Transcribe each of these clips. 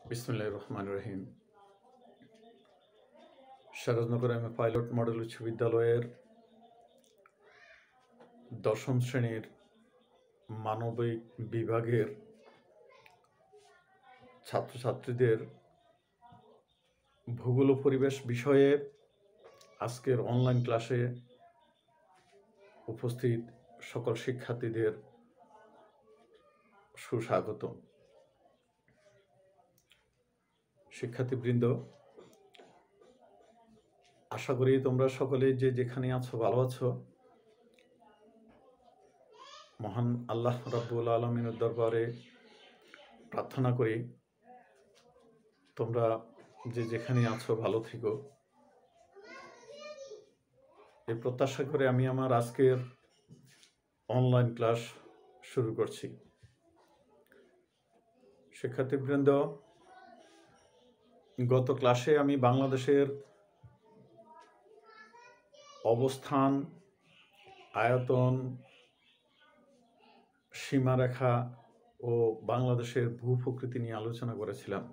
বিসমিল্লাহির রহমানির রহিম। Sirajnagar M a pilot model উচ্চ বিদ্যালয়ের দশম শ্রেণীর মানবিক বিভাগের ছাত্রছাত্রীদের ভূগোল ও পরিবেশ বিষয়ে আজকের অনলাইন ক্লাসে উপস্থিত সকল শিক্ষার্থীদের সুস্বাগত। শিক্ষার্থীবৃন্দ, আশা করি তোমরা সকলে যে যেখানে আছো ভালো আছো। মহান আল্লাহ রাব্বুল আলামিনের দরবারে প্রার্থনা করি তোমরা যে যেখানে আছো ভালো থেকো। এই প্রত্যাশা করে আমি আমার আজকের অনলাইন ক্লাস শুরু করছি। শিক্ষার্থীবৃন্দ, গত ক্লাসে আমি বাংলাদেশের অবস্থান, আয়তন, সীমারেখা ও বাংলাদেশের ভূপ্রকৃতি নিয়ে আলোচনা করেছিলাম।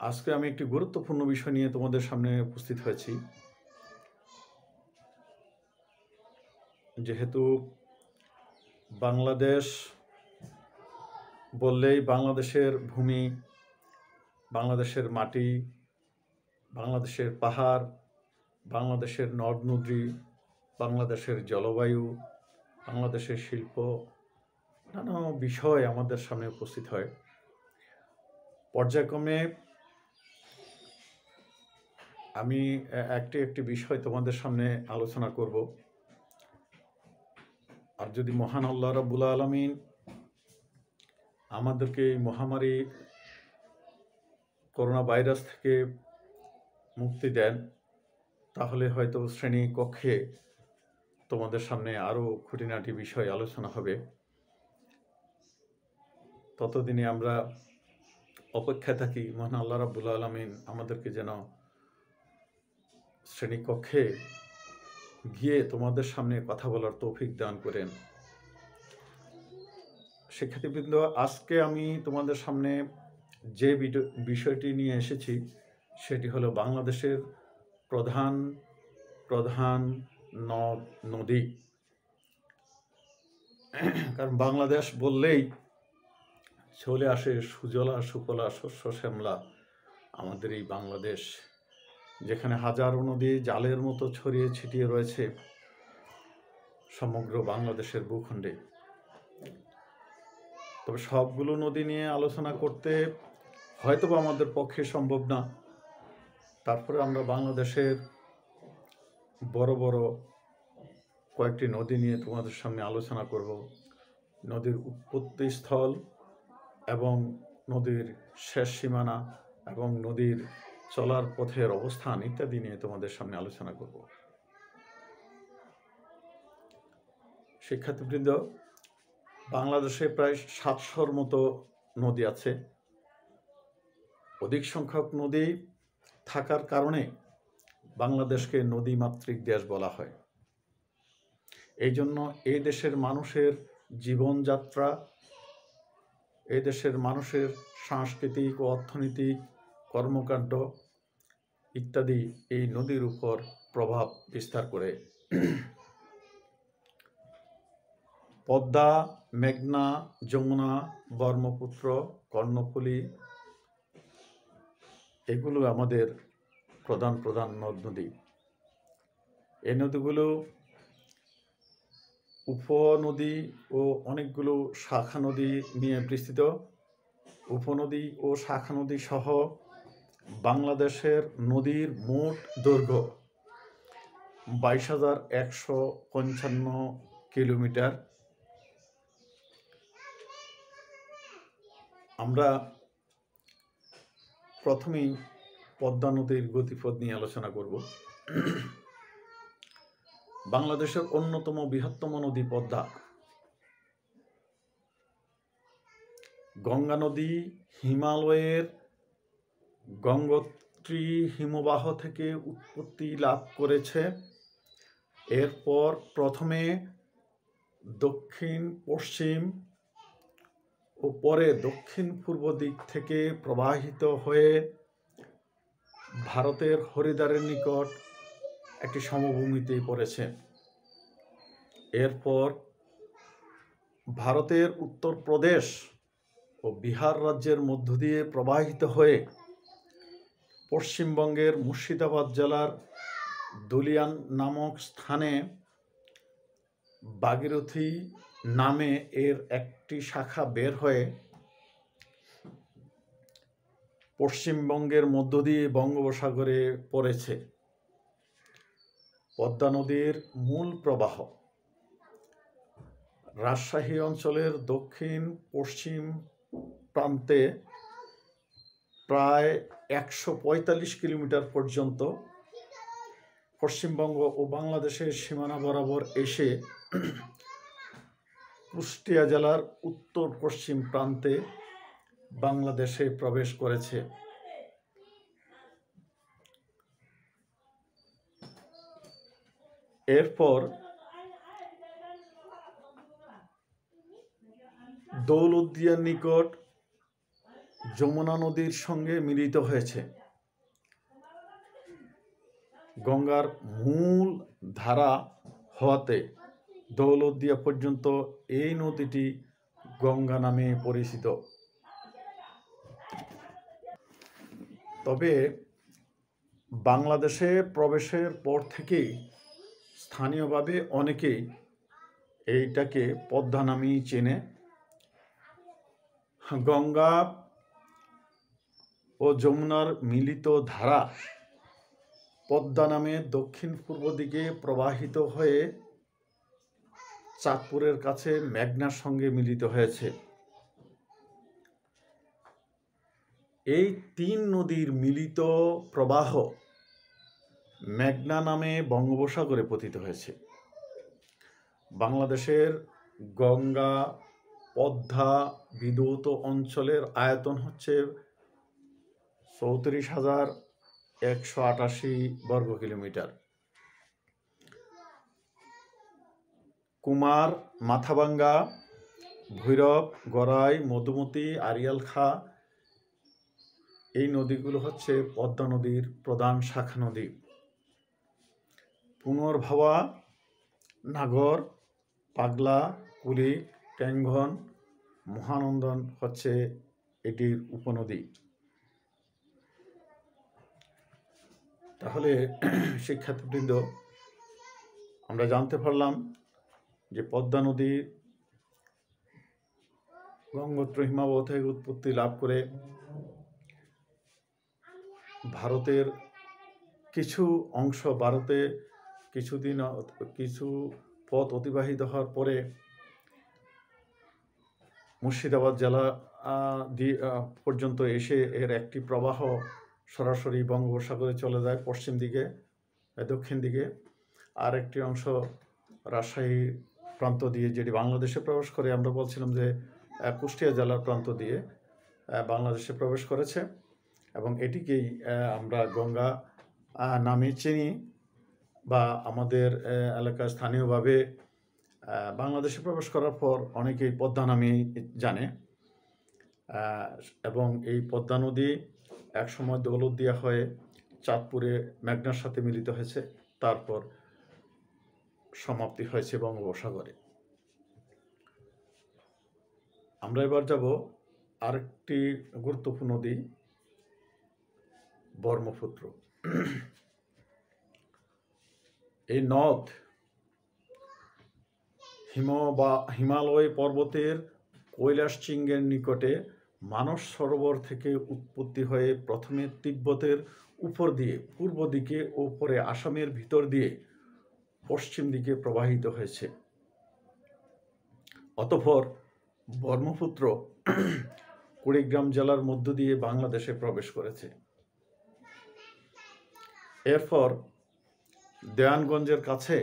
আজকে আমি একটি গুরুত্বপূর্ণ বিষয় নিয়ে তোমাদের সামনে উপস্থিত হয়েছি। যেহেতু বাংলাদেশ বললেই বাংলাদেশের ভূমি, বাংলাদেশের মাটি, বাংলাদেশের পাহাড়, বাংলাদেশের নদ নদী, বাংলাদেশের জলবায়ু, বাংলাদেশের শিল্প, নানা বিষয় আমাদের সামনে উপস্থিত হয়। পর্যায়ক্রমে আমি একটি বিষয় তোমাদের সামনে আলোচনা করব। আর যদি মহান আল্লাহ রাব্বুল আলামিন আমাদেরকে এই মহামারী করোনা ভাইরাস থেকে মুক্তি দেন, তাহলে হয়তো শ্রেণী কক্ষে তোমাদের সামনে আরও খুঁটিনাটি বিষয় আলোচনা হবে। ততদিনে আমরা অপেক্ষায় থাকি মহান আল্লাহ রাব্বুল আলামিন আমাদেরকে যেন শ্রেণীকক্ষে গিয়ে তোমাদের সামনে কথা বলার তৌফিক দান করেন। শিক্ষার্থীবৃন্দ, আজকে আমি তোমাদের সামনে যে বিষয়টি নিয়ে এসেছি সেটি হলো বাংলাদেশের প্রধান প্রধান নদ নদী। কারণ বাংলাদেশ বললেই চলে আসে সুজলা সুফলা শস্য শ্যামলা আমাদের এই বাংলাদেশ, যেখানে হাজারো নদী জালের মতো ছড়িয়ে ছিটিয়ে রয়েছে সমগ্র বাংলাদেশের ভূখণ্ডে। তবে সবগুলো নদী নিয়ে আলোচনা করতে হয়তো আমাদের পক্ষে সম্ভব না। তারপরে আমরা বাংলাদেশের বড় বড় কয়েকটি নদী নিয়ে তোমাদের সামনে আলোচনা করব। নদীর উৎপত্তিস্থল এবং নদীর শেষ সীমানা এবং নদীর চলার পথের অবস্থান ইত্যাদি নিয়ে তোমাদের সামনে আলোচনা করব। শিক্ষার্থীবৃন্দ, বাংলাদেশে প্রায় 700-র মতো নদী আছে। অধিক সংখ্যক নদী থাকার কারণে বাংলাদেশকে নদীমাতৃক দেশ বলা হয়। এই জন্য এই দেশের মানুষের জীবনযাত্রা, এই দেশের মানুষের সাংস্কৃতিক ও অর্থনৈতিক কর্মকাণ্ড ইত্যাদি এই নদীর উপর প্রভাব বিস্তার করে। পদ্মা, মেঘনা, যমুনা, ব্রহ্মপুত্র, কর্ণফুলী এগুলো আমাদের প্রধান প্রধান নদ নদী। এই নদীগুলো উপনদী ও অনেকগুলো শাখা নদী নিয়ে বিস্তৃত। উপনদী ও শাখা নদী সহ বাংলাদেশের নদীর মোট দৈর্ঘ্য 22,155 কিলোমিটার। আমরা প্রথমেই পদ্মা নদীর গতিপথ নিয়ে আলোচনা করব। বাংলাদেশের অন্যতম বৃহত্তম নদী পদ্মা। গঙ্গা নদী হিমালয়ের গঙ্গোত্রী হিমবাহ থেকে উৎপত্তি লাভ করেছে। এরপর প্রথমে দক্ষিণ পশ্চিম ও পরে দক্ষিণ পূর্ব দিক থেকে প্রবাহিত হয়ে ভারতের হরিদ্বারের নিকট একটি সমভূমিতে পড়েছে। এরপর ভারতের উত্তরপ্রদেশ ও বিহার রাজ্যের মধ্য দিয়ে প্রবাহিত হয়ে পশ্চিমবঙ্গের মুর্শিদাবাদ জেলার দুলিয়ান নামক স্থানে ভাগীরথী নামে এর একটি শাখা বের হয়ে পশ্চিমবঙ্গের মধ্য দিয়ে বঙ্গোপসাগরে পড়েছে। পদ্মা নদীর মূল প্রবাহ রাজশাহী অঞ্চলের দক্ষিণ পশ্চিম প্রান্তে প্রায় 145 কিলোমিটার পর্যন্ত পশ্চিমবঙ্গ ও বাংলাদেশের সীমানা বরাবর এসে কুষ্টিয়া জেলার উত্তর পশ্চিম প্রান্তে বাংলাদেশে প্রবেশ করেছে। এরপর দৌলতদিয়ার নিকট যমুনা নদীর সঙ্গে মিলিত হয়েছে। গঙ্গার মূল ধারা হওয়াতে দৌলতদিয়া পর্যন্ত এই নদীটি গঙ্গা নামে পরিচিত। তবে বাংলাদেশে প্রবেশের পর থেকেই স্থানীয়ভাবে অনেকেই এইটাকে পদ্মা নামেই চেনে। গঙ্গা ও যমুনার মিলিত ধারা পদ্মা নামে দক্ষিণ পূর্ব দিকে প্রবাহিত হয়ে চাঁদপুরের কাছে মেঘনার সঙ্গে মিলিত হয়েছে। এই তিন নদীর মিলিত প্রবাহ মেঘনা নামে বঙ্গোপসাগরে পতিত হয়েছে। বাংলাদেশের গঙ্গা পদ্মা বিধৌত অঞ্চলের আয়তন হচ্ছে 34,188 বর্গ কিলোমিটার। কুমার, মাথাভাঙ্গা, ভৈরব, গড়াই, মধুমতি, আড়িয়াল খাঁ এই নদীগুলো হচ্ছে পদ্মা নদীর প্রধান শাখা নদী। পুনর্ভাবা, নাগর, পাগলা, কুলিক, ট্যাঙ্গন, মহানন্দন হচ্ছে এটির উপনদী। তাহলে শিক্ষার্থীবৃন্দ, আমরা জানতে পারলাম যে পদ্মা নদী গঙ্গোত্র হিমাবহ থেকে উৎপত্তি লাভ করে ভারতের কিছু অংশ, ভারতে কিছু পথ অতিবাহিত হওয়ার পরে মুর্শিদাবাদ জেলা পর্যন্ত এসে এর একটি প্রবাহ সরাসরি বঙ্গোপসাগরে চলে যায় পশ্চিম দিকে, দক্ষিণ দিকে। আর একটি অংশ রাজশাহী প্রান্ত দিয়ে, যেটি বাংলাদেশে প্রবেশ করে, আমরা বলছিলাম যে কুষ্টিয়া জেলার প্রান্ত দিয়ে বাংলাদেশে প্রবেশ করেছে এবং এটিকেই আমরা গঙ্গা নামে চিনি বা আমাদের এলাকায় স্থানীয়ভাবে বাংলাদেশে প্রবেশ করার পর অনেকেই পদ্মা নামেই জানে। এবং এই পদ্মা নদী একসময় দৌলতদিয়া হয়ে চাঁদপুরে মেঘনার সাথে মিলিত হয়েছে, তারপর সমাপ্তি হয়েছে বঙ্গোপসাগরে। আমরা এবার যাব আরেকটি গুরুত্বপূর্ণ নদী, ব্রহ্মপুত্র। এই নদ হিমালয় পর্বতের কৈলাসশৃঙ্গের নিকটে মানস সরোবর থেকে উৎপত্তি হয়ে প্রথমে তিব্বতের উপর দিয়ে পূর্ব দিকে ও পরে আসামের ভিতর দিয়ে পশ্চিম দিকে প্রবাহিত হয়েছে। অতঃপর ব্রহ্মপুত্র কুড়িগ্রাম জেলার মধ্য দিয়ে বাংলাদেশে প্রবেশ করেছে। এরপর দেওয়ানগঞ্জের কাছে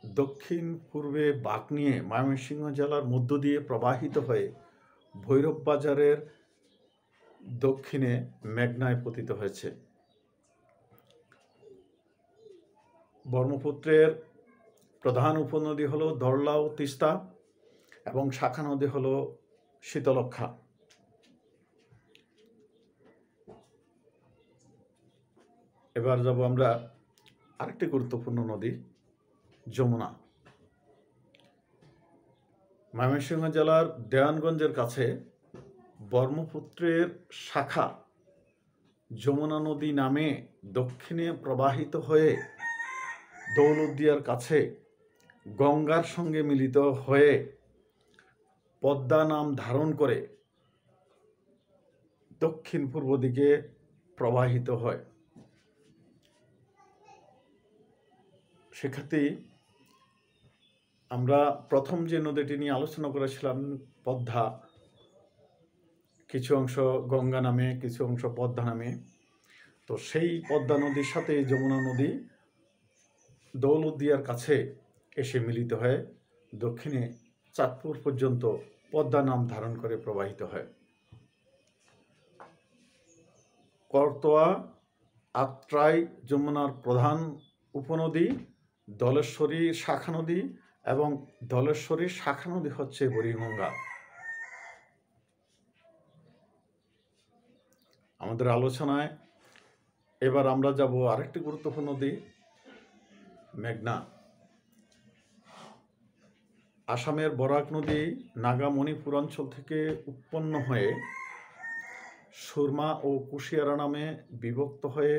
দক্ষিণ পূর্বে বাঁক নিয়ে ময়মনসিংহ জেলার মধ্য দিয়ে প্রবাহিত হয়ে ভৈরব বাজারের দক্ষিণে মেঘনায় পতিত হয়েছে। ব্রহ্মপুত্রের প্রধান উপনদী হলো ধরলা ও তিস্তা এবং শাখা নদী হলো শীতলক্ষ্যা। এবার যাব আমরা আরেকটি গুরুত্বপূর্ণ নদী, যমুনা। ময়মনসিংহ জেলার দেওয়ানগঞ্জের কাছে ব্রহ্মপুত্রের শাখা যমুনা নদী নামে দক্ষিণে প্রবাহিত হয়ে দৌলতদিয়ার কাছে গঙ্গার সঙ্গে মিলিত হয়ে পদ্মা নাম ধারণ করে দক্ষিণ পূর্ব দিকে প্রবাহিত হয়। সেক্ষেত্রে আমরা প্রথম যে নদীটি নিয়ে আলোচনা করেছিলাম পদ্মা, কিছু অংশ গঙ্গা নামে, কিছু অংশ পদ্মা নামে। তো সেই পদ্মা নদীর সাথে যমুনা নদী দৌলতদিয়ার কাছে এসে মিলিত হয়ে দক্ষিণে চাঁদপুর পর্যন্ত পদ্মা নাম ধারণ করে প্রবাহিত হয়। করতোয়া, আত্রাই যমুনার প্রধান উপনদী, ধলেশ্বরী শাখা নদী, এবং ধলেশ্বরী শাখা নদী হচ্ছে বুড়িগঙ্গা। আমাদের আলোচনায় এবার আমরা যাব আরেকটি গুরুত্বপূর্ণ নদী, মেঘনা। আসামের বরাক নদী নাগা মণিপুর অঞ্চল থেকে উৎপন্ন হয়ে সুরমা ও কুশিয়ারা নামে বিভক্ত হয়ে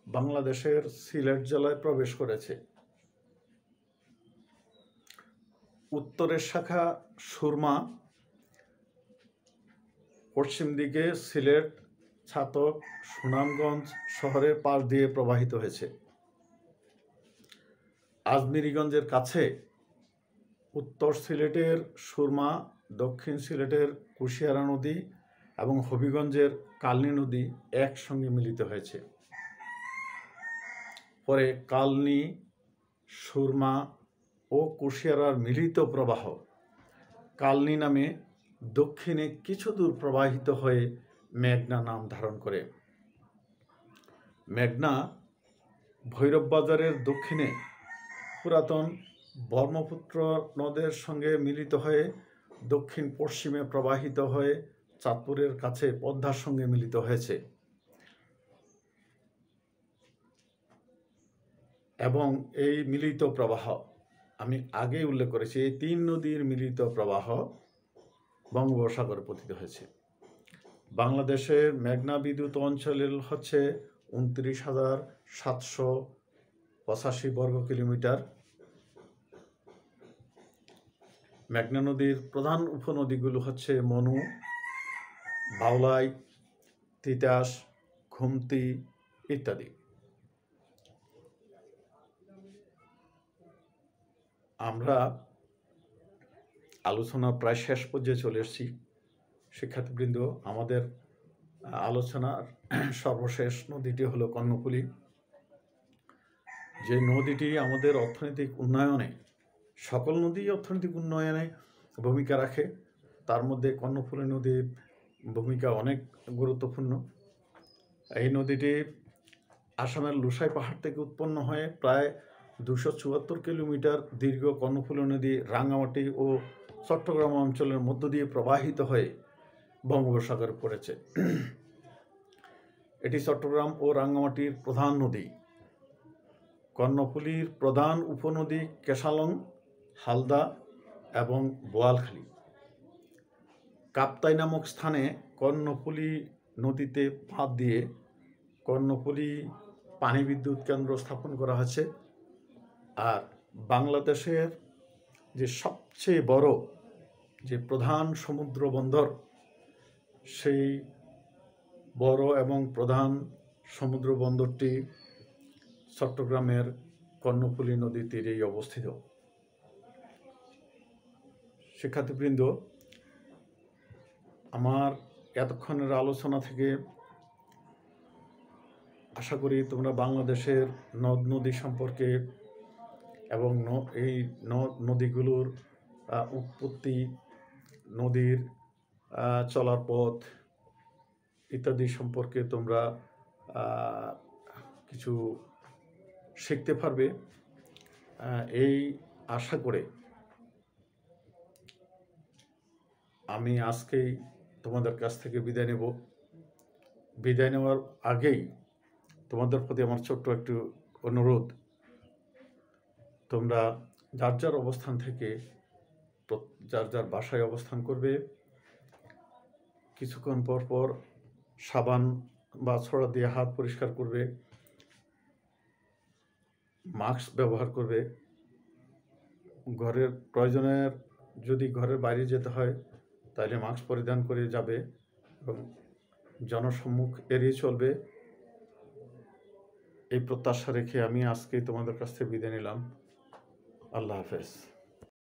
বাংলাদেশের সিলেট জেলায় প্রবেশ করেছে। উত্তরের শাখা সুরমা পশ্চিম দিকে সিলেট, ছাতক, সুনামগঞ্জ শহরের পাশ দিয়ে প্রবাহিত হয়েছে। আজমিরিগঞ্জের কাছে উত্তর সিলেটের সুরমা, দক্ষিণ সিলেটের কুশিয়ারা নদী এবং হবিগঞ্জের কালনী নদী একসঙ্গে মিলিত হয়েছে। পরে কালনী, সুরমা ও কুশিয়ারার মিলিত প্রবাহ কালনী নামে দক্ষিণে কিছু দূর প্রবাহিত হয়ে মেঘনা নাম ধারণ করে। মেঘনা ভৈরব বাজারের দক্ষিণে পুরাতন ব্রহ্মপুত্র নদের সঙ্গে মিলিত হয়ে দক্ষিণ পশ্চিমে প্রবাহিত হয়ে চাঁদপুরের কাছে পদ্মার সঙ্গে মিলিত হয়েছে এবং এই মিলিত প্রবাহ আমি আগেই উল্লেখ করেছি, এই তিন নদীর মিলিত প্রবাহ বঙ্গোপসাগরে পতিত হয়েছে। বাংলাদেশের মেঘনা বিদ্যুৎ অঞ্চল হচ্ছে 29,785 বর্গ কিলোমিটার। মেঘনা নদীর প্রধান উপনদীগুলো হচ্ছে মনু, বাউলাই, তিতাস, খুমতি ইত্যাদি। আমরা আলোচনা প্রায় শেষ পর্যায়ে চলে এসেছি। শিক্ষার্থীবৃন্দ, আমাদের আলোচনার সর্বশেষ নদীটি হলো কর্ণফুলী। যে নদীটি আমাদের অর্থনৈতিক উন্নয়নে, সকল নদী অর্থনৈতিক উন্নয়নে ভূমিকা রাখে, তার মধ্যে কর্ণফুলী নদীর ভূমিকা অনেক গুরুত্বপূর্ণ। এই নদীটি আসামের লুসাই পাহাড় থেকে উৎপন্ন হয়ে প্রায় 274 কিলোমিটার দীর্ঘ কর্ণফুলী নদী রাঙ্গামাটি ও চট্টগ্রাম অঞ্চলের মধ্য দিয়ে প্রবাহিত হয়ে বঙ্গোপসাগরে পড়েছে। এটি চট্টগ্রাম ও রাঙ্গামাটির প্রধান নদী। কর্ণফুলীর প্রধান উপনদী কেশালং, হালদা এবং বোয়ালখালী। কাপ্তাই নামক স্থানে কর্ণফুলী নদীতে বাঁধ দিয়ে কর্ণফুলী পানি বিদ্যুৎ কেন্দ্র স্থাপন করা হয়েছে। আর বাংলাদেশের যে সবচেয়ে বড় যে প্রধান সমুদ্র বন্দর, সেই বড় এবং প্রধান সমুদ্র বন্দরটি চট্টগ্রামের কর্ণফুলী নদীর তীরেই অবস্থিত। শিক্ষার্থীবৃন্দ, আমার এতক্ষণের আলোচনা থেকে আশা করি তোমরা বাংলাদেশের নদ নদী সম্পর্কে এবং এই নদীগুলোর উৎপত্তি, নদীর চলার পথ ইত্যাদি সম্পর্কে তোমরা কিছু শিখতে পারবে এই আশা করে আমি আজকেই তোমাদের কাছ থেকে বিদায় নেব। বিদায় নেওয়ার আগেই তোমাদের প্রতি আমার ছোট্ট একটু অনুরোধ, তোমরা যার যার অবস্থান থেকে যার যার বাসায় অবস্থান করবে, কিছুক্ষণ পর পর সাবান বা ছড়া দিয়ে হাত পরিষ্কার করবে, মাস্ক ব্যবহার করবে, ঘরের প্রয়োজনের যদি ঘরের বাইরে যেতে হয় তাহলে মাস্ক পরিধান করে যাবে এবং জনসম্মুখ এড়িয়ে চলবে। এই প্রত্যাশা রেখে আমি আজকে তোমাদের কাছ থেকে বিদায় নিলাম। আল্লাহ হাফেজ।